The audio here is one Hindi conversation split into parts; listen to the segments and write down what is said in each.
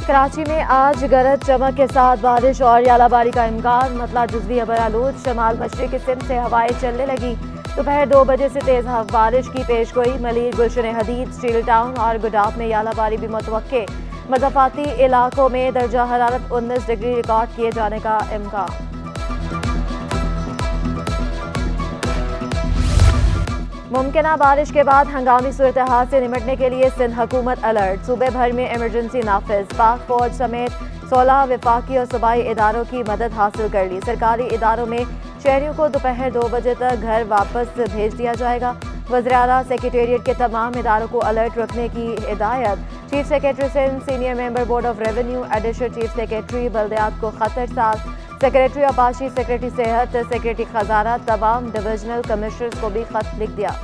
कराची में आज गरज चमक के साथ बारिश और यालाबारी का इम्कान। मतला जुज़वी अबरालूद शमाल मशरिक़ी सिंध से हवाएं चलने लगी। दोपहर 2 बजे से तेज बारिश की पेश गोई। मलीर, गुलशन हदीद, स्टील टाउन और गुडाफ में यालाबारी भी मुतवक्के। मज़ाफ़ाती इलाकों में दर्जा हरारत 19 डिग्री रिकॉर्ड किए जाने का इम्कान। मुमकिना बारिश के बाद हंगामी सूरत हाल से निपटने के लिए सिंध हुकूमत अलर्ट। सूबे भर में इमरजेंसी नाफिज। पाक फौज समेत 16 वफाकी और सूबाई इदारों की मदद हासिल कर ली। सरकारी इदारों में शहरियों को दोपहर 2 बजे तक घर वापस भेज दिया जाएगा। वज़ीर आला सेक्रेटेरिएट के तमाम इदारों को अलर्ट रखने की हिदायत। Chief secretary Sindh, senior member board of revenue, additional chief secretary बल्दियात को खत इरसाल। सेक्रेटरी आबाशी, सेक्रेटरी सेहत, सेक्रेटरी खजाना, तमाम डिविजनल कमिश्नर्स को भी खत लिख दिया।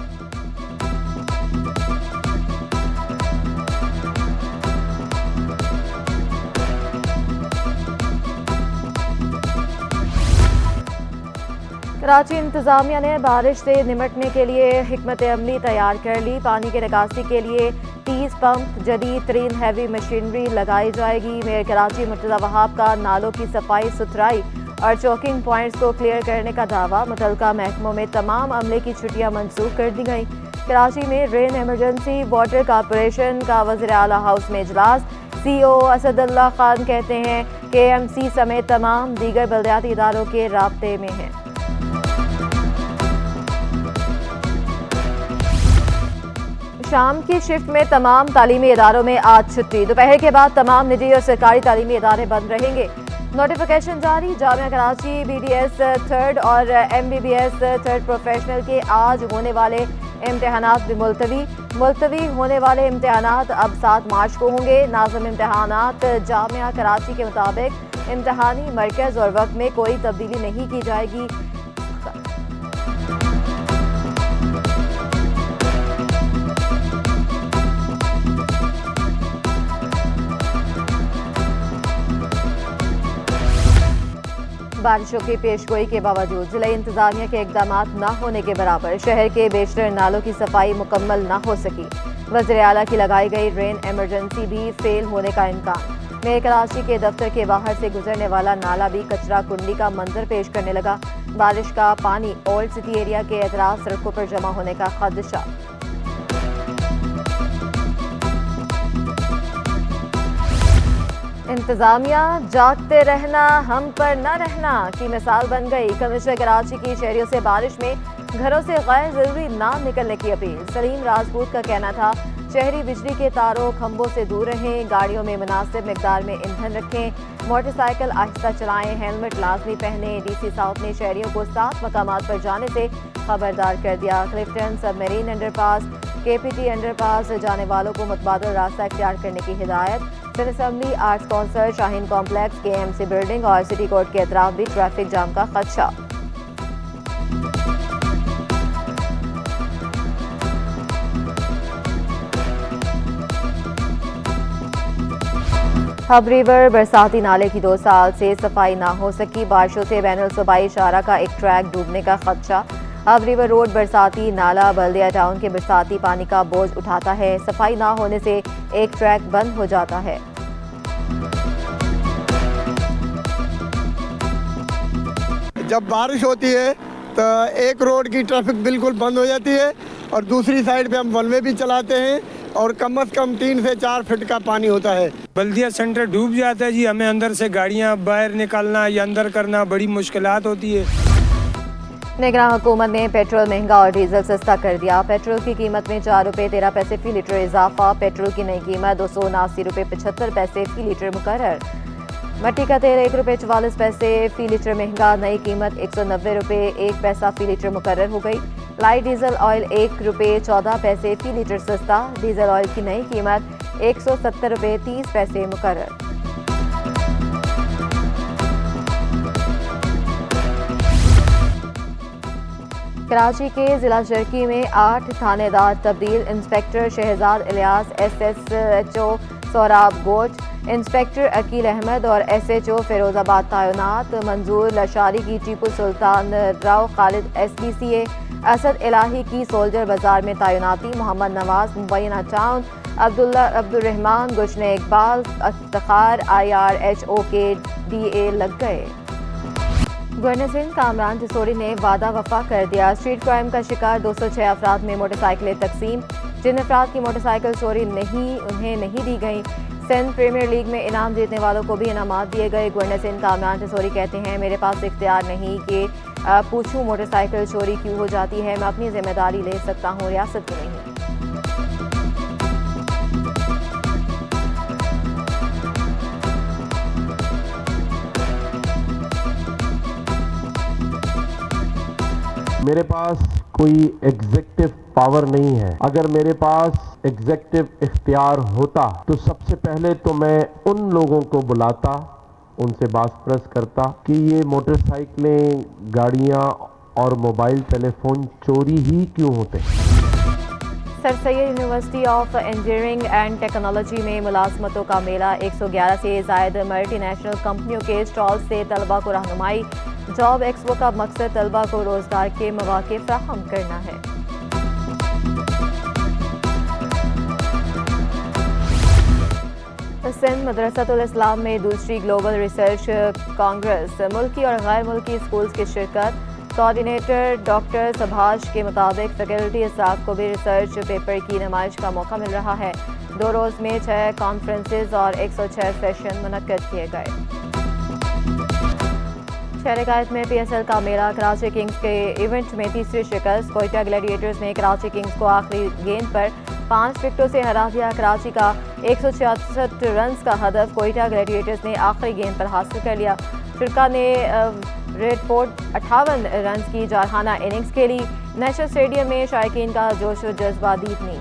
कराची इंतजामिया ने बारिश से निपटने के लिए हिकमत अमली तैयार कर ली। पानी की निकासी के लिए 30 पंप, जदीद तरीन हैवी मशीनरी लगाई जाएगी। मेयर कराची मुर्तज़ा वहाब का नालों की सफाई सुथराई और चौकिंग पॉइंट्स को क्लियर करने का दावा। मुतल्लिका महकमों में तमाम अमले की छुट्टियां मंसूख कर दी गई। कराची में रेन इमरजेंसी वाटर कॉरपोरेशन का वज़ीर आला हाउस में इजलास। CEO असदुल्ला खान कहते हैं KMC समेत तमाम दीगर बल्दियाती इदारों के राब्ते में हैं। शाम की शिफ्ट में तमाम तालीमी इदारों में आज छुट्टी। दोपहर के बाद तमाम निजी और सरकारी तालीमी इदारे बंद रहेंगे। नोटिफिकेशन जारी। जामिया कराची BDS थर्ड और MBBS थर्ड प्रोफेशनल के आज होने वाले इम्तहानात भी मुलतवी होने वाले इम्तहानात अब 7 मार्च को होंगे। नाज़िम इम्तहानात जामिया कराची के मुताबिक इम्तहानी मरकज़ और वक्त में कोई तब्दीली नहीं की जाएगी। बारिशों की पेशगोई के बावजूद जिला इंतजामिया के इकदाम न होने के बराबर शहर के बेशतर नालों की सफाई मुकम्मल न हो सकी। वज़ीर आला की लगाई गई रेन इमरजेंसी भी फेल होने का इम्कान। मेयर कराची के दफ्तर के बाहर से गुजरने वाला नाला भी कचरा कुंडी का मंजर पेश करने लगा। बारिश का पानी ओल्ड सिटी एरिया के एतराज सड़कों पर जमा होने का खदशा। इंतजामिया जागते रहना, हम पर न रहना की मिसाल बन गई। कमिश्नर कराची की शहरियों से बारिश में घरों से गैर जरूरी ना निकलने की अपील। सलीम राजपूत का कहना था शहरी बिजली के तारों खंभों से दूर रहें, गाड़ियों में मुनासिब मिकदार में ईंधन रखें, मोटरसाइकिल आहिस्ता चलाएं, हेलमेट लाजमी पहने। DC साउथ ने शहरियों को 7 मकामात पर जाने से खबरदार कर दिया। Clifton submarine underpass, KPT underpass जाने वालों को मुतबादल रास्ता इख्तियार करने की हिदायत। Sindh assembly arts council, Shaheen complex, KMC building और सिटी कोर्ट के अतराफ भी ट्रैफिक जाम का खदशा। हब रिवर बरसाती नाले की 2 साल से सफाई ना हो सकी। बारिशों से बैनुल सूबाई शाहरा का एक ट्रैक डूबने का खदशा। हब रिवर रोड बरसाती नाला बल्दिया टाउन के बरसाती पानी का बोझ उठाता है। सफाई ना होने से एक ट्रैक बंद हो जाता है। जब बारिश होती है तो एक रोड की ट्रैफिक बिल्कुल बंद हो जाती है और दूसरी साइड पे हम वन वे भी चलाते हैं और कम से कम 3 से 4 फीट का पानी होता है। बल्दिया सेंटर डूब जाता है जी। हमें अंदर से गाड़ियां बाहर निकालना या अंदर करना बड़ी मुश्किलात होती है। निगरान हुकूमत ने पेट्रोल महंगा और डीजल सस्ता कर दिया। पेट्रोल की कीमत में 4 रुपये 13 पैसे फी लीटर इजाफा। पेट्रोल की नई कीमत 279 रुपये 75 पैसे फी लीटर मुकर्रर। मट्टी का तेल 1 रुपये 44 पैसे फी लीटर महंगा। नई कीमत 190 रुपये 1 पैसा फी लीटर मुकर्रर हो गई। लाइट डीजल ऑयल 1 रुपये 14 पैसे फी लीटर सस्ता। डीजल ऑयल की नई कीमत 170 रुपये 30 पैसे मुकर्रर। कराची के जिला चरकी में 8 थानेदार तब्दील। Inspector Shahzad Ilyas SSHO Sohrab Goch, inspector Aqeel Ahmed और SHO फिरोजाबाद तैनात। मंजूर लशारी की टीपू सुल्तान राव खालिद SPCA, असद इलाही की सोल्जर बाजार में तैनाती। मोहम्मद नवाज मुबैना टाउन, अब्दुलरहमान गुशने इकबाल इफ्तिखार IRHO के DA लग गए। गवर्नर सिंध कामरान जसोरी ने वादा वफा कर दिया। स्ट्रीट क्राइम का शिकार 206 अफराद में मोटरसाइकिलें तकसीम। जिन अफराद की मोटरसाइकिल चोरी उन्हें नहीं दी गई। सिंध प्रीमियर लीग में इनाम जीतने वालों को भी इनामात दिए गए। गवर्नर सिंध कामरान जसोरी कहते हैं, मेरे पास इख्तियार नहीं कि पूछूं मोटरसाइकिल चोरी क्यों हो जाती है। मैं अपनी जिम्मेदारी ले सकता हूँ, रियासत की नहीं। मेरे पास कोई एग्जेक्टिव पावर नहीं है। अगर मेरे पास एग्जेक्टिव इख्तियार होता तो सबसे पहले तो मैं उन लोगों को बुलाता, उनसे बात करता कि ये मोटरसाइकिलें, गाड़ियां और मोबाइल टेलीफोन चोरी ही क्यों होते हैं। Sir Syed university of engineering and technology में मुलाजमतों का मेला। 111 से जायद मल्टीनेशनल कंपनियों के स्टॉल से तलबा को रहनुमाई। जॉब एक्सपो का मकसद तलबा को रोजगार के मौके फराहम करना है। सिंध मदरसतुल इस्लाम में दूसरी ग्लोबल रिसर्च कांग्रेस, मुल्की और गैर मुल्की स्कूल्स की शिरकत। कोऑर्डिनेटर डॉक्टर सभाष के मुताबिक फैकल्टी स्टाफ को भी रिसर्च पेपर की नुमाइश का मौका मिल रहा है। 2 रोज़ में 6 कॉन्फ्रेंसेज और 106 सेशन मुनक्कद किए गए। शहर कायद में PSL का मेला। कराची किंग्स के इवेंट में तीसरी शिकस्त। कोयटा ग्लैडिएटर्स ने कराची किंग्स को आखिरी गेंद पर 5 विकेटों से हरा दिया। कराची का 166 रन का हदफ कोयटा ग्लैडिएटर्स ने आखिरी गेंद पर हासिल कर लिया। शुरा ने रेडफोर्ड 58 रन की जारहाना इनिंग्स खेली। नेशनल स्टेडियम में शायकीन का जोश व जज्बा दीपनी।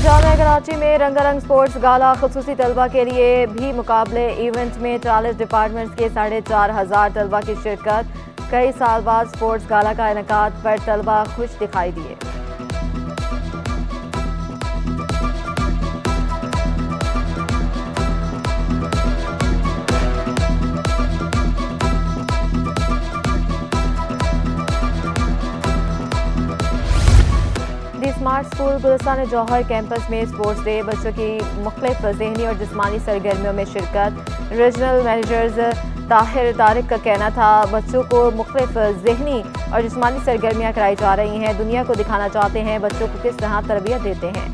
जामिया कराची में रंगारंग स्पोर्ट्स गाला। खुसूसी तलबा के लिए भी मुकाबले। इवेंट में 40 डिपार्टमेंट्स के 4,500 तलबा की शिरकत। कई साल बाद स्पोर्ट्स गाला का इनेकाद पर तलबा खुश दिखाई दिए। स्मार्ट स्कूल गुलिस्तान जौहर कैंपस में स्पोर्ट्स डे। बच्चों की मुख्तलिफ ज़हनी और जिस्मानी सरगर्मियों में शिरकत। रीजनल मैनेजर्स ताहिर तारिक का कहना था, बच्चों को मुख्तलिफ ज़हनी और जिस्मानी सरगर्मियाँ कराई जा रही हैं। दुनिया को दिखाना चाहते हैं बच्चों को किस तरह तरबियत देते हैं।